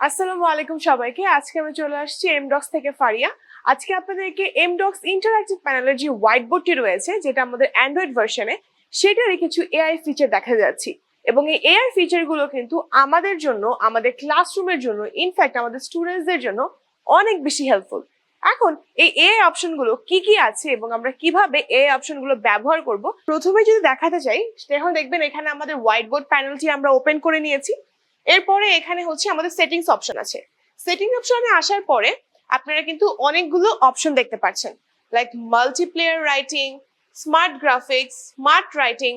আসসালামু আলাইকুম সবাইকে। আজকে আমি চলে আসছি এমডক্স থেকে ফারিয়া। আজকে আপনাদেরকে এমডক্স ইন্টারঅ্যাক্টিভ প্যানেলের যে হোয়াইট বোর্ডটি রয়েছে, যেটা আমাদের অ্যান্ড্রয়েড ভার্সনে, সেটারই কিছু এআই ফিচার দেখা যাচ্ছি। এবং এই এআই ফিচারগুলো কিন্তু আমাদের জন্য, আমাদের ক্লাসরুমের জন্য, ইনফ্যাক্ট আমাদের স্টুডেন্টসদের জন্য অনেক বেশি হেল্পফুল। এখন এই এআই অপশনগুলো কি কি আছে এবং আমরা কিভাবে এআই অপশনগুলো ব্যবহার করব, প্রথমে যদি দেখাতে চাই, তখন দেখবেন এখানে আমাদের হোয়াইট বোর্ড প্যানেলটি আমরা ওপেন করে নিয়েছি। এরপরে এখানে হচ্ছে আমাদের সেটিংস অপশন আছে। সেটিং অপশনে আসার পরে আপনারা কিন্তু অনেকগুলো অপশন দেখতে পাচ্ছেন, like multiplayer writing, smart graphics, smart writing.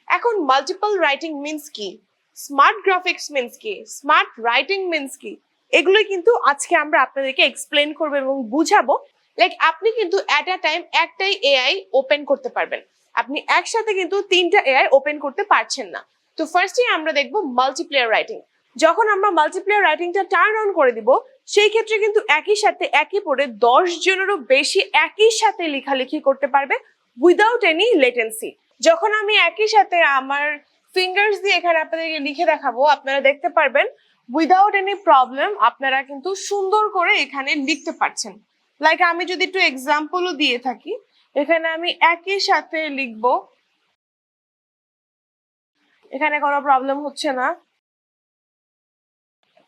এখন মাল্টিপল রাইটিং মিন্স কি, স্মার্ট গ্রাফিক্স মিন্স কি, স্মার্ট রাইটিং মিন্স কি, এগুলো কিন্তু আজকে আমরা আপনাদেরকে এক্সপ্লেন করবো এবং বুঝাবো। লাইক আপনি কিন্তু অ্যাট আ টাইম একটাই এআই ওপেন করতে পারবেন, আপনি একসাথে কিন্তু তিনটা এআই ওপেন করতে পারছেন না। তো ফার্স্টে আমরা দেখবো মাল্টিপ্লেয়ার রাইটিং। যখন আমরা মাল্টিপ্লেয়ার রাইটিংটা টার্ন অন করে দিব, সেই ক্ষেত্রে কিন্তু একই সাথে একই পড়ে 10 জনেরও বেশি একই সাথে লেখালেখি করতে পারবে উইদাউট এনি লেটেন্সি। যখন আমি একই সাথে আমার ফিঙ্গার্স দিয়ে এখানে আপনাদেরকে লিখে দেখাবো, আপনারা দেখতে পারবেন উইদাউট এনি প্রবলেম আপনারা কিন্তু সুন্দর করে এখানে লিখতে পারছেন। লাইক আমি যদি একটু এক্সাম্পলও দিয়ে থাকি, এখানে আমি একই সাথে লিখবো, এখানে কোনো প্রবলেম হচ্ছে না,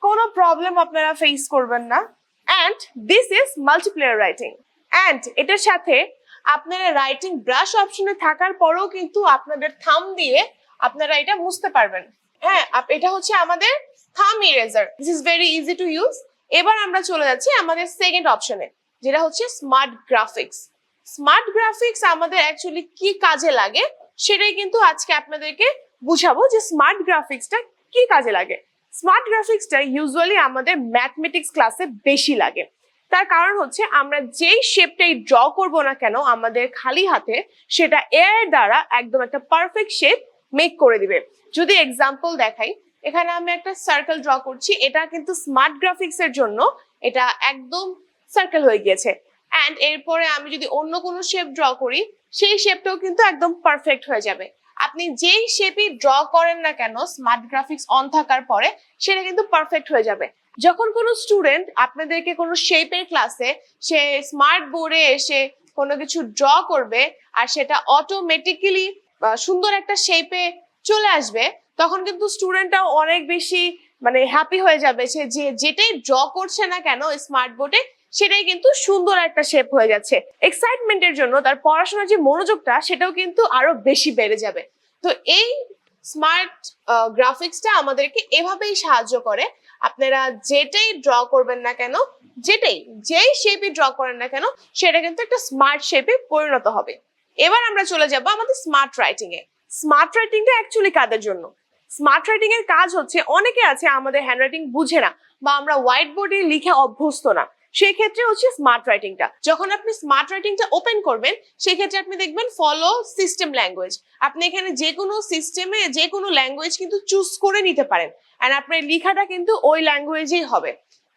কোনো প্রবলেম আপনারা ফেস করবেন না। And this is multiplayer writing. And এটার সাথে আপনারা রাইটিং ব্রাশ অপশনে থাকার পরেও কিন্তু আপনাদের থাম দিয়ে আপনারা এটা বুঝতে পারবেন। হ্যাঁ, এটা হচ্ছে আমাদের থাম eraser. This is very easy to use. এবার আমরা চলে যাচ্ছি আমাদের সেকেন্ড অপশনে, যেটা হচ্ছে স্মার্ট গ্রাফিক্স। স্মার্ট গ্রাফিক্স আমাদের অ্যাকচুয়ালি কি কাজে লাগে সেটাই কিন্তু আজকে আপনাদেরকে বুঝাবো, যে স্মার্ট গ্রাফিক্সটা কি কাজে লাগে। স্মার্ট গ্রাফিক্সটা ইউজুয়ালি আমাদের ম্যাথমেটিক্স ক্লাসে বেশি লাগে। তার কারণ হচ্ছে আমরা যেই শেপটাই ড্র করব না কেন আমাদের খালি হাতে, সেটা এআই দ্বারা একদম একটা পারফেক্ট শেপ মেক করে দিবে। যদি এক্সাম্পল দেখাই, এখানে আমি একটা সার্কেল ড্র করছি, এটা কিন্তু স্মার্ট গ্রাফিক্স এর জন্য এটা একদম সার্কেল হয়ে গিয়েছে। অ্যান্ড এরপরে আমি যদি অন্য কোনো শেপ ড্র করি, সেই শেপটাও কিন্তু একদম পারফেক্ট হয়ে যাবে। আপনি যেই শেপই ড্র করেন না কেন স্মার্ট গ্রাফিক্স অন থাকার পরে, সেটা কিন্তু পারফেক্ট হয়ে যাবে। যখন কোনো স্টুডেন্ট আপনাদেরকে কোনো শেপের ক্লাসে সে স্মার্ট বোর্ডে এসে কোনো কিছু ড্র করবে আর সেটা অটোমেটিক্যালি সুন্দর একটা শেপে চলে আসবে, তখন কিন্তু স্টুডেন্টটাও অনেক বেশি হ্যাপি হয়ে যাবে, সে যে যেটাই ড্র করছে না কেন স্মার্ট বোর্ডে, সেটাই কিন্তু সুন্দর একটা শেপ হয়ে যাচ্ছে। এক্সাইটমেন্টের জন্য তার পড়াশোনার যে মনোযোগটা, সেটাও কিন্তু আরো বেশি বেড়ে যাবে। তো এই স্মার্ট গ্রাফিক্সটা আমাদেরকে এভাবেই সাহায্য করে। আপনারা যেটাই ড্র করবেন না কেন, যেই শেপই ড্র করেন না কেন, সেটা কিন্তু একটা স্মার্ট শেপে পরিণত হবে। এবার আমরা চলে যাব আমাদের স্মার্ট রাইটিং এ। স্মার্ট রাইটিংটা অ্যাকচুয়ালি কাদের জন্য? স্মার্ট রাইটিং এর কাজ হচ্ছে, অনেকে আছে আমাদের হ্যান্ডরাইটিং বুঝে না বা আমরা হোয়াইট বোর্ডে লিখে অভ্যস্ত না, সেই ক্ষেত্রে হচ্ছে স্মার্ট রাইটিংটা। যখন আপনি স্মার্ট রাইটিংটা ওপেন করবেন, সেই ক্ষেত্রে আপনি দেখবেন ফলো সিস্টেম ল্যাঙ্গুয়েজ। আপনি এখানে যে কোনো সিস্টেমে যে কোনো ল্যাঙ্গুয়েজ কিন্তু চুজ করে নিতে পারেন, এন্ড আপনার লেখাটা কিন্তু ওই ল্যাঙ্গুয়েজেই হবে।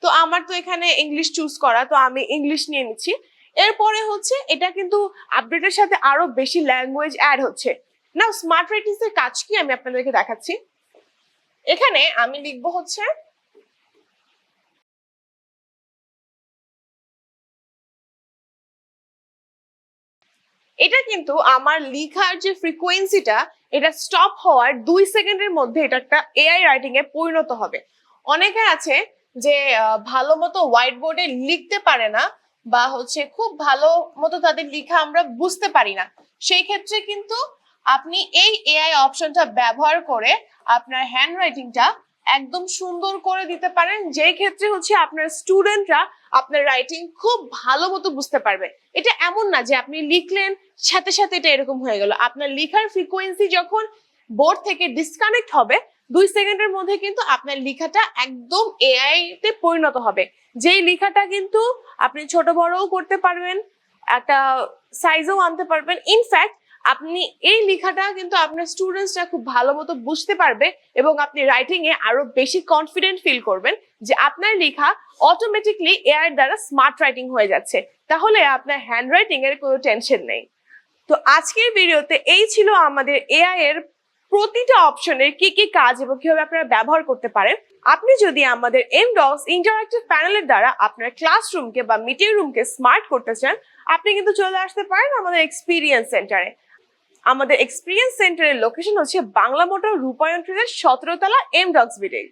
তো আমার তো এখানে ইংলিশ চুজ করা, তো আমি ইংলিশ নিয়ে নিচ্ছি। এরপরে হচ্ছে এটা কিন্তু আপডেটের সাথে আরো বেশি ল্যাঙ্গুয়েজ অ্যাড হচ্ছে। না, স্মার্ট রাইটিং এর কাজ কি আমি আপনাদেরকে দেখাচ্ছি। এখানে আমি লিখবো হচ্ছে, এটা কিন্তু আমার লেখার যে ফ্রিকোয়েন্সিটা, এটা স্টপ হওয়ার 2 সেকেন্ডের মধ্যে এটা একটা এআই রাইটিং এ পরিণত হবে। অনেকে আছে যে ভালো মতো হোয়াইট বোর্ডে লিখতে পারে না, বা হচ্ছে খুব ভালো মতো তাদের লেখা আমরা বুঝতে পারি না, সেই ক্ষেত্রে কিন্তু আপনি এই এআই অপশনটা ব্যবহার করে আপনার হ্যান্ড রাইটিংটা একদম সুন্দর করে দিতে পারেন, যেই ক্ষেত্রে হচ্ছে আপনার স্টুডেন্টরা আপনার রাইটিং খুব ভালো মতো বুঝতে পারবে। এটা এমন না যে আপনি লিখলেন সাথে সাথে এটা এরকম হয়ে গেল। আপনার লেখার ফ্রিকোয়েন্সি যখন বোর্ড থেকে ডিসকানেক্ট হবে, 2 সেকেন্ডের মধ্যে কিন্তু আপনার লেখাটা একদম এআই তে পরিণত হবে। যেই লেখাটা কিন্তু আপনি ছোট বড়ও করতে পারবেন, একটা সাইজও আনতে পারবেন। ইনফ্যাক্ট আপনি এই লেখাটা কিন্তু আপনার স্টুডেন্টসরা খুব ভালো মতো বুঝতে পারবে, এবং আপনি রাইটিং এ আরো বেশি কনফিডেন্ট ফিল করবেন যে আপনার লেখা অটোমেটিকলি এআই দ্বারা স্মার্ট রাইটিং হয়ে যাচ্ছে। তাহলে আপনার হ্যান্ড রাইটিং এর কোনো টেনশন নেই। তো আজকের ভিডিওতে এই ছিল আমাদের এআই এর প্রতিটা অপশনের কি কি কাজ এবং কিভাবে আপনারা ব্যবহার করতে পারেন। আপনি যদি আমাদের এমডক্স ইন্টারঅ্যাক্টিভ প্যানেলের দ্বারা আপনার ক্লাসরুমকে বা মিটিং রুমকে স্মার্ট করতে চান, আপনি কিন্তু চলে আসতে পারেন আমাদের এক্সপিরিয়েন্স সেন্টারে। আমাদের এক্সপিরিয়েন্স সেন্টারের লোকেশন হচ্ছে বাংলা মোটর রূপায়ণ ট্রেনের 17 তলা এমডক্স বিল্ডিং।